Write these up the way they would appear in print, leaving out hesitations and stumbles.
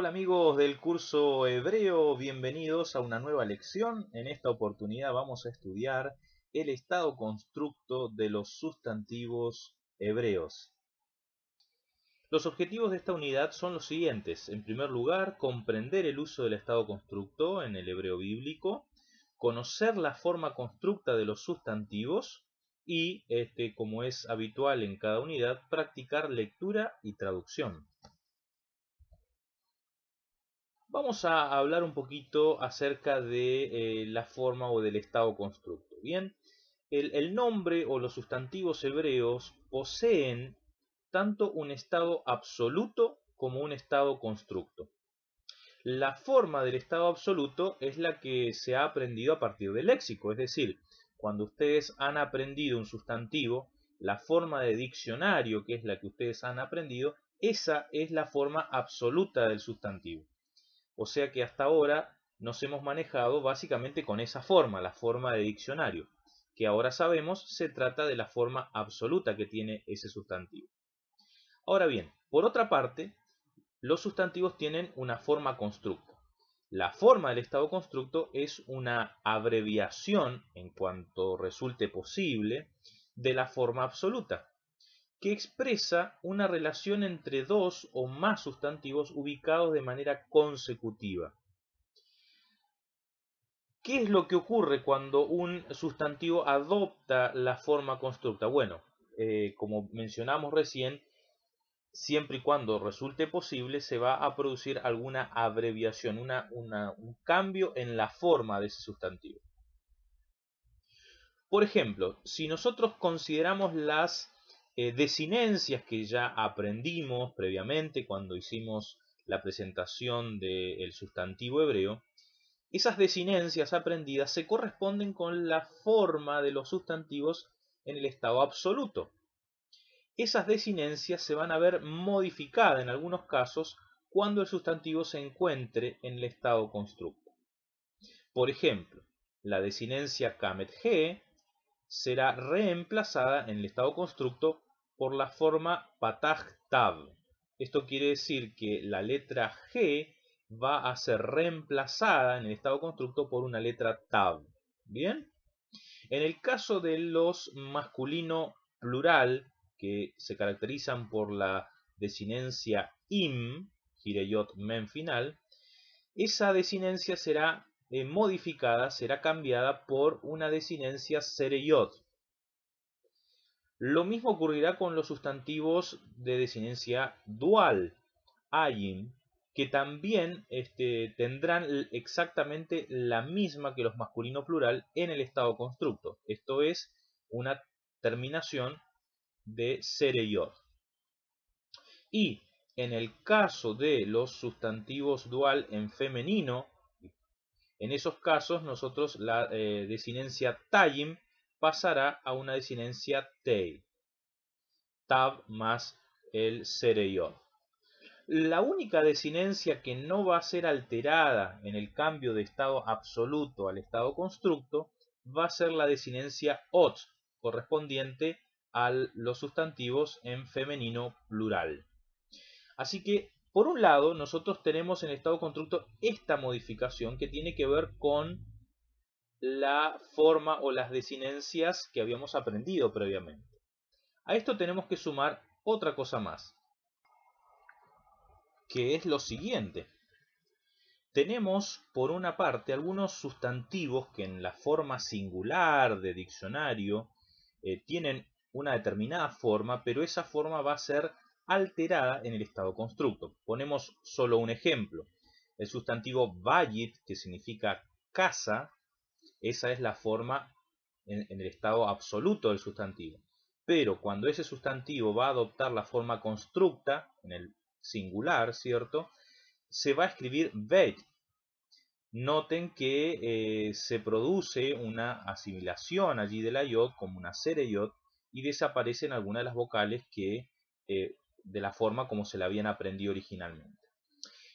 Hola amigos del curso hebreo, bienvenidos a una nueva lección. En esta oportunidad vamos a estudiar el estado constructo de los sustantivos hebreos. Los objetivos de esta unidad son los siguientes. En primer lugar, comprender el uso del estado constructo en el hebreo bíblico, conocer la forma constructa de los sustantivos y, como es habitual en cada unidad, practicar lectura y traducción. Vamos a hablar un poquito acerca de la forma o del estado constructo. Bien, el nombre o los sustantivos hebreos poseen tanto un estado absoluto como un estado constructo. La forma del estado absoluto es la que se ha aprendido a partir del léxico, es decir, cuando ustedes han aprendido un sustantivo, la forma de diccionario, que es la que ustedes han aprendido, esa es la forma absoluta del sustantivo. O sea que hasta ahora nos hemos manejado básicamente con esa forma, la forma de diccionario, que ahora sabemos se trata de la forma absoluta que tiene ese sustantivo. Ahora bien, por otra parte, los sustantivos tienen una forma constructa. La forma del estado constructo es una abreviación, en cuanto resulte posible, de la forma absoluta, que expresa una relación entre dos o más sustantivos ubicados de manera consecutiva. ¿Qué es lo que ocurre cuando un sustantivo adopta la forma constructa? Bueno, como mencionamos recién, siempre y cuando resulte posible, se va a producir alguna abreviación, un cambio en la forma de ese sustantivo. Por ejemplo, si nosotros consideramos las desinencias que ya aprendimos previamente cuando hicimos la presentación del sustantivo hebreo, esas desinencias aprendidas se corresponden con la forma de los sustantivos en el estado absoluto. Esas desinencias se van a ver modificadas en algunos casos cuando el sustantivo se encuentre en el estado constructo. Por ejemplo, la desinencia kamet he será reemplazada en el estado constructo por la forma patach tav. Esto quiere decir que la letra G va a ser reemplazada en el estado constructo por una letra tav. ¿Bien? En el caso de los masculino plural, que se caracterizan por la desinencia im, gireyot mem final, esa desinencia será modificada, será cambiada por una desinencia sereyot. Lo mismo ocurrirá con los sustantivos de desinencia dual, ayin, que también tendrán exactamente la misma que los masculino plural en el estado constructo. Esto es una terminación de sereyot. Y en el caso de los sustantivos dual en femenino, en esos casos nosotros la desinencia tayim pasará a una desinencia tei. Tav más el sereyot. La única desinencia que no va a ser alterada en el cambio de estado absoluto al estado constructo va a ser la desinencia ot, correspondiente a los sustantivos en femenino plural. Así que, por un lado, nosotros tenemos en el estado constructo esta modificación que tiene que ver con la forma o las desinencias que habíamos aprendido previamente. A esto tenemos que sumar otra cosa más, que es lo siguiente. Tenemos, por una parte, algunos sustantivos que en la forma singular de diccionario tienen una determinada forma, pero esa forma va a ser alterada en el estado constructo. Ponemos solo un ejemplo. El sustantivo bayit, que significa casa, esa es la forma en el estado absoluto del sustantivo. Pero cuando ese sustantivo va a adoptar la forma constructa, en el singular, ¿cierto?, se va a escribir beit. Noten que se produce una asimilación allí de la yod como una sereyot y desaparecen algunas de las vocales que de la forma como se la habían aprendido originalmente.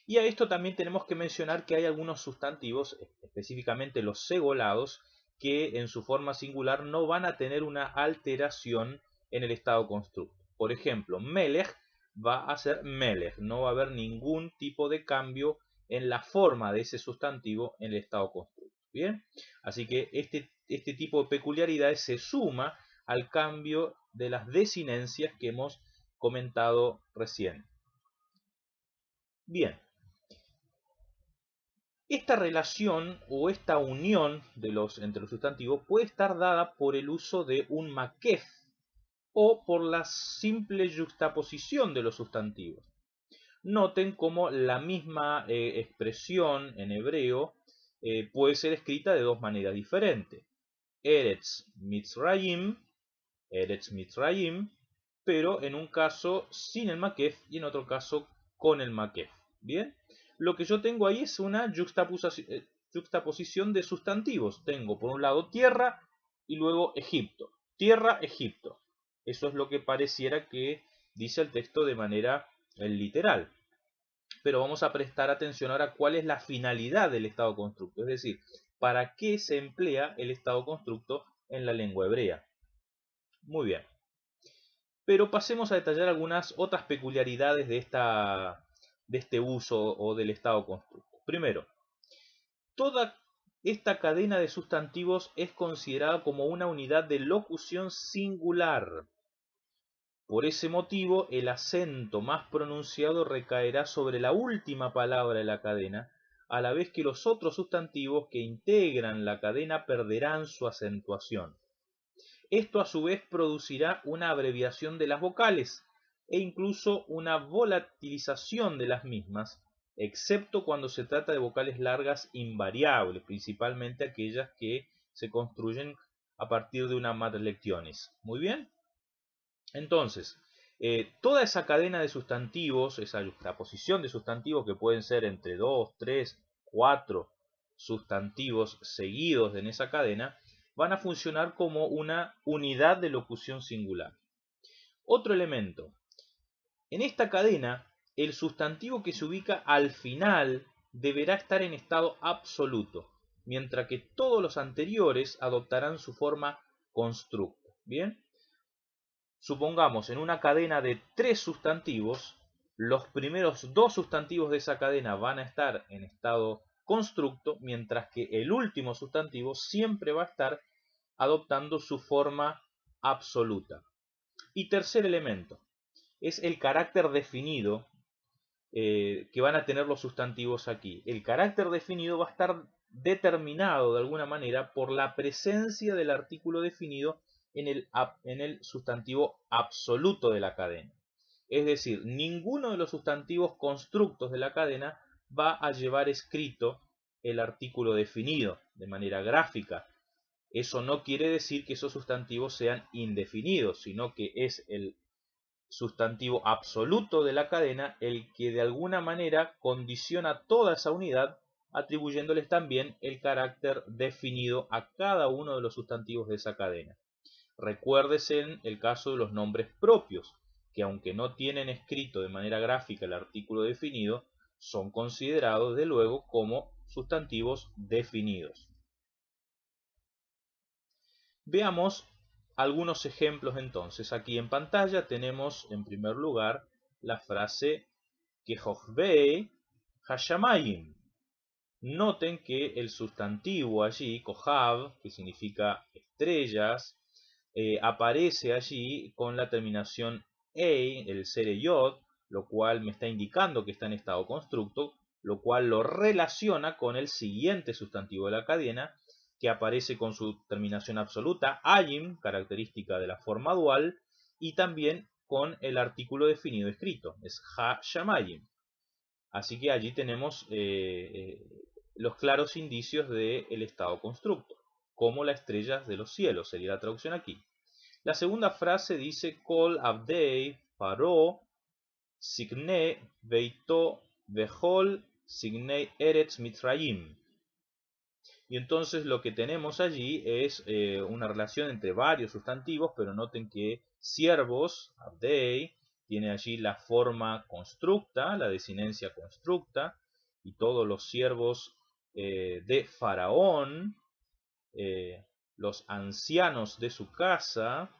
Y a esto también tenemos que mencionar que hay algunos sustantivos, específicamente los segolados, que en su forma singular no van a tener una alteración en el estado constructo. Por ejemplo, melech va a ser melech, no va a haber ningún tipo de cambio en la forma de ese sustantivo en el estado constructo. Bien, así que este tipo de peculiaridades se suma al cambio de las desinencias que hemos comentado recién. Bien, esta relación o esta unión entre los sustantivos puede estar dada por el uso de un makef o por la simple yuxtaposición de los sustantivos. Noten cómo la misma expresión en hebreo puede ser escrita de dos maneras diferentes. Eretz Mitzrayim, pero en un caso sin el makef y en otro caso con el makef. Bien, lo que yo tengo ahí es una yuxtaposición de sustantivos. Tengo por un lado tierra y luego Egipto. Tierra, Egipto. Eso es lo que pareciera que dice el texto de manera literal. Pero vamos a prestar atención ahora a cuál es la finalidad del estado constructo. Es decir, ¿para qué se emplea el estado constructo en la lengua hebrea? Muy bien. Pero pasemos a detallar algunas otras peculiaridades de este uso o del estado constructo. Primero, toda esta cadena de sustantivos es considerada como una unidad de locución singular. Por ese motivo, el acento más pronunciado recaerá sobre la última palabra de la cadena, a la vez que los otros sustantivos que integran la cadena perderán su acentuación. Esto a su vez producirá una abreviación de las vocales e incluso una volatilización de las mismas, excepto cuando se trata de vocales largas invariables, principalmente aquellas que se construyen a partir de una madrlectionis. Muy bien. Entonces, toda esa cadena de sustantivos, esa juxtaposición de sustantivos que pueden ser entre 2, 3, 4 sustantivos seguidos en esa cadena, van a funcionar como una unidad de locución singular. Otro elemento. En esta cadena, el sustantivo que se ubica al final deberá estar en estado absoluto, mientras que todos los anteriores adoptarán su forma constructo. ¿Bien? Supongamos en una cadena de 3 sustantivos, los primeros 2 sustantivos de esa cadena van a estar en estado constructo, mientras que el último sustantivo siempre va a estar adoptando su forma absoluta. Y tercer elemento, es el carácter definido que van a tener los sustantivos aquí. El carácter definido va a estar determinado de alguna manera por la presencia del artículo definido en el sustantivo absoluto de la cadena. Es decir, ninguno de los sustantivos constructos de la cadena va a llevar escrito el artículo definido de manera gráfica. Eso no quiere decir que esos sustantivos sean indefinidos, sino que es el sustantivo absoluto de la cadena el que de alguna manera condiciona toda esa unidad, atribuyéndoles también el carácter definido a cada uno de los sustantivos de esa cadena. Recuérdese en el caso de los nombres propios, que aunque no tienen escrito de manera gráfica el artículo definido, son considerados de luego como sustantivos definidos. Veamos algunos ejemplos entonces. Aquí en pantalla tenemos en primer lugar la frase Kehovei Hashamayim. Noten que el sustantivo allí, Kohav, que significa estrellas, aparece allí con la terminación ei, el sere yod, lo cual me está indicando que está en estado constructo, lo cual lo relaciona con el siguiente sustantivo de la cadena, que aparece con su terminación absoluta, ayim, característica de la forma dual, y también con el artículo definido escrito, es ha shamayim. Así que allí tenemos los claros indicios del estado constructo, como las estrellas de los cielos, sería la traducción aquí. La segunda frase dice, Kol abdei paro signe veito vehol signei eretz mitzrayim. Y entonces lo que tenemos allí es una relación entre varios sustantivos, pero noten que siervos, abdei, tiene allí la forma constructa, la desinencia constructa, y todos los siervos de Faraón, los ancianos de su casa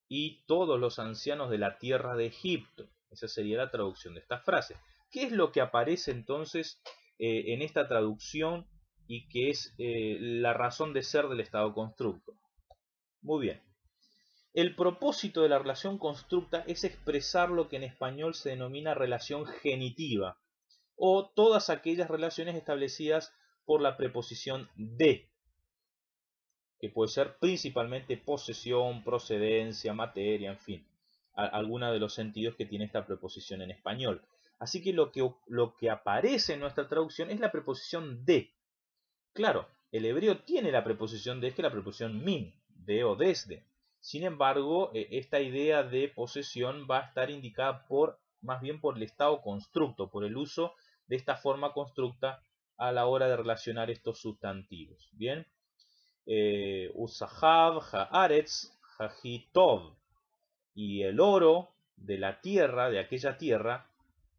y todos los ancianos de la tierra de Egipto. Esa sería la traducción de esta frase. ¿Qué es lo que aparece entonces en esta traducción y que es la razón de ser del estado constructo? Muy bien. El propósito de la relación constructa es expresar lo que en español se denomina relación genitiva, o todas aquellas relaciones establecidas por la preposición de, que puede ser principalmente posesión, procedencia, materia, en fin, alguna de los sentidos que tiene esta preposición en español. Así que lo que aparece en nuestra traducción es la preposición de. Claro, el hebreo tiene la preposición de, que es la preposición min, de o desde. Sin embargo, esta idea de posesión va a estar indicada más bien por el estado constructo, por el uso de esta forma constructa a la hora de relacionar estos sustantivos. Bien, Usahav, Haaretz, Hajitov. Y el oro de la tierra, de aquella tierra,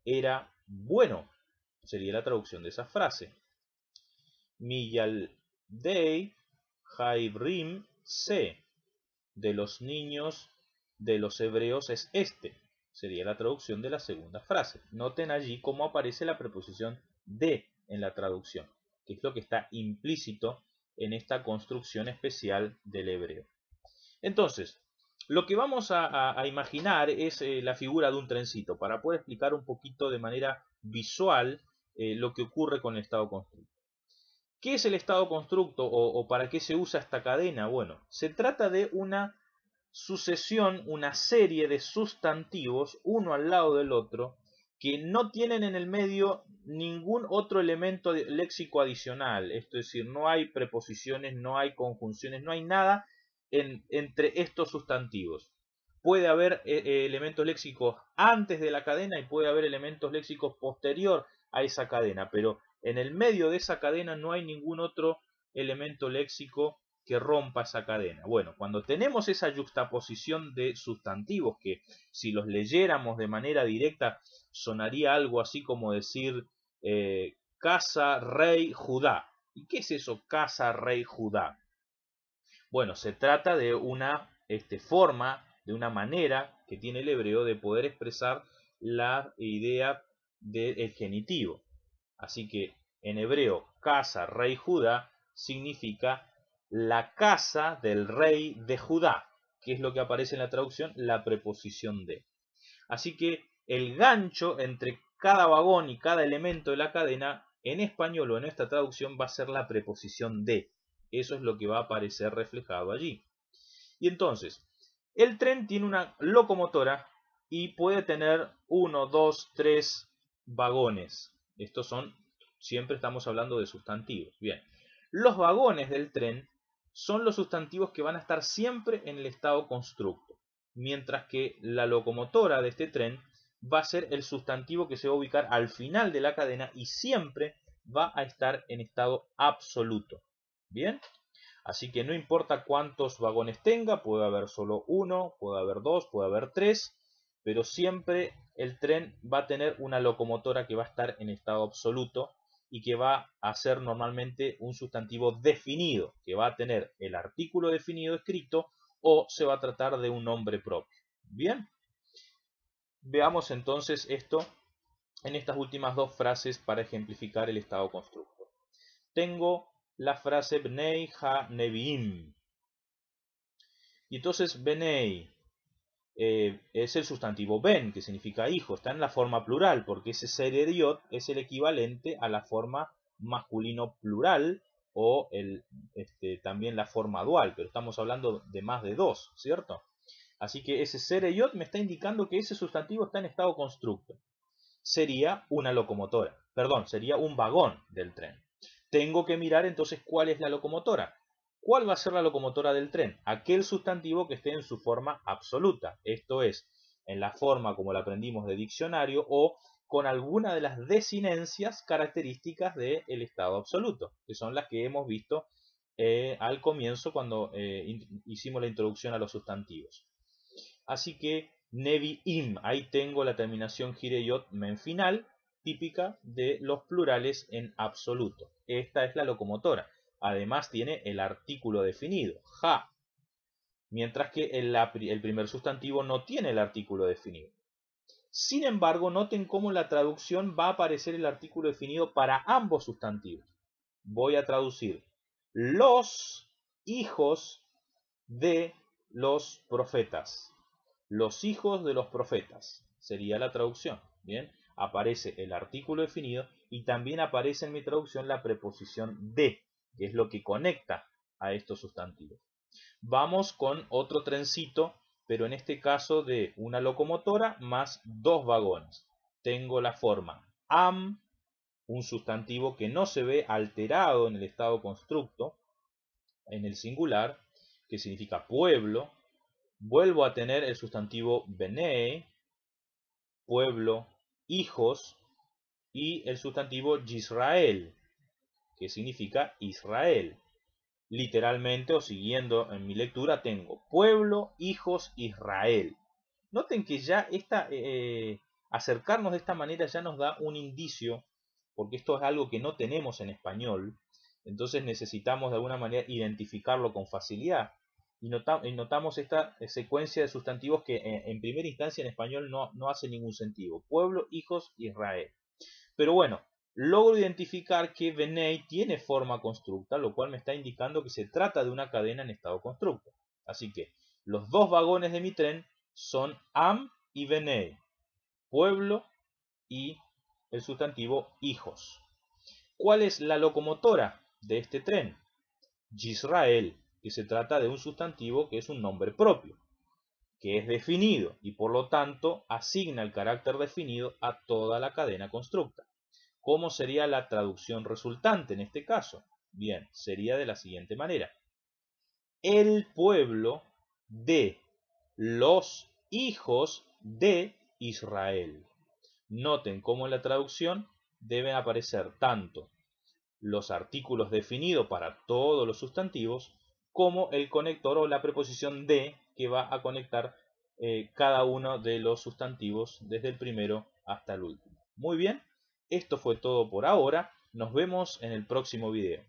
era bueno. Sería la traducción de esa frase. Miyaldei Haibrim se. De los niños de los hebreos es este. Sería la traducción de la segunda frase. Noten allí cómo aparece la preposición de en la traducción, que es lo que está implícito en esta construcción especial del hebreo. Entonces, lo que vamos a imaginar es la figura de un trencito, para poder explicar un poquito de manera visual lo que ocurre con el estado constructo. ¿Qué es el estado constructo o para qué se usa esta cadena? Bueno, se trata de una sucesión, una serie de sustantivos, uno al lado del otro, que no tienen en el medio ningún otro elemento léxico adicional. Esto es decir, no hay preposiciones, no hay conjunciones, no hay nada entre estos sustantivos. Puede haber elementos léxicos antes de la cadena y puede haber elementos léxicos posterior a esa cadena, pero en el medio de esa cadena no hay ningún otro elemento léxico que rompa esa cadena. Bueno, cuando tenemos esa yuxtaposición de sustantivos que si los leyéramos de manera directa sonaría algo así como decir casa, rey, Judá. ¿Y qué es eso, casa, rey, Judá? Bueno, se trata de una forma, de una manera que tiene el hebreo de poder expresar la idea del genitivo. Así que en hebreo, casa, rey, Judá, significa la casa del rey de Judá, que es lo que aparece en la traducción, la preposición de. Así que el gancho entre cada vagón y cada elemento de la cadena, en español o en esta traducción, va a ser la preposición de. Eso es lo que va a aparecer reflejado allí. Y entonces, el tren tiene una locomotora y puede tener 1, 2, 3 vagones. Estos son, siempre estamos hablando de sustantivos. Bien, los vagones del tren son los sustantivos que van a estar siempre en el estado constructo, mientras que la locomotora de este tren va a ser el sustantivo que se va a ubicar al final de la cadena y siempre va a estar en estado absoluto. Bien, así que no importa cuántos vagones tenga, puede haber solo uno, puede haber dos, puede haber tres, pero siempre el tren va a tener una locomotora que va a estar en estado absoluto y que va a ser normalmente un sustantivo definido, que va a tener el artículo definido escrito o se va a tratar de un nombre propio. Bien, veamos entonces esto en estas últimas dos frases para ejemplificar el estado constructo. Tengo la frase Bnei ha-Neviim. Y entonces Bnei es el sustantivo ben, que significa hijo. Está en la forma plural, porque ese serediot es el equivalente a la forma masculino plural o también la forma dual, pero estamos hablando de más de dos, ¿cierto? Así que ese serediot me está indicando que ese sustantivo está en estado constructo. Sería una locomotora, perdón, sería un vagón del tren. Tengo que mirar entonces cuál es la locomotora. ¿Cuál va a ser la locomotora del tren? Aquel sustantivo que esté en su forma absoluta. Esto es, en la forma como la aprendimos de diccionario o con alguna de las desinencias características del estado absoluto, que son las que hemos visto al comienzo cuando hicimos la introducción a los sustantivos. Así que Nevi'im, ahí tengo la terminación Hireyot men final, típica de los plurales en absoluto. Esta es la locomotora. Además tiene el artículo definido, ha. Mientras que el primer sustantivo no tiene el artículo definido. Sin embargo, noten cómo en la traducción va a aparecer el artículo definido para ambos sustantivos. Voy a traducir los hijos de los profetas. Los hijos de los profetas sería la traducción. Bien, aparece el artículo definido y también aparece en mi traducción la preposición de, que es lo que conecta a estos sustantivos. Vamos con otro trencito, pero en este caso de una locomotora más dos vagones. Tengo la forma am, un sustantivo que no se ve alterado en el estado constructo, en el singular, que significa pueblo. Vuelvo a tener el sustantivo benei, pueblo, hijos, y el sustantivo Yisrael, que significa Israel. Literalmente o siguiendo en mi lectura tengo pueblo, hijos, Israel. Noten que ya acercarnos de esta manera ya nos da un indicio, porque esto es algo que no tenemos en español, entonces necesitamos de alguna manera identificarlo con facilidad. Y notamos esta secuencia de sustantivos que en primera instancia en español no hace ningún sentido. Pueblo, hijos, Israel. Pero bueno, logro identificar que Benei tiene forma constructa, lo cual me está indicando que se trata de una cadena en estado constructo. Así que los dos vagones de mi tren son Am y Benei, pueblo y el sustantivo hijos. ¿Cuál es la locomotora de este tren? Yisrael, que se trata de un sustantivo que es un nombre propio, que es definido y por lo tanto asigna el carácter definido a toda la cadena constructa. ¿Cómo sería la traducción resultante en este caso? Bien, sería de la siguiente manera. El pueblo de los hijos de Israel. Noten cómo en la traducción deben aparecer tanto los artículos definidos para todos los sustantivos como el conector o la preposición de que va a conectar cada uno de los sustantivos desde el primero hasta el último. Muy bien, esto fue todo por ahora. Nos vemos en el próximo video.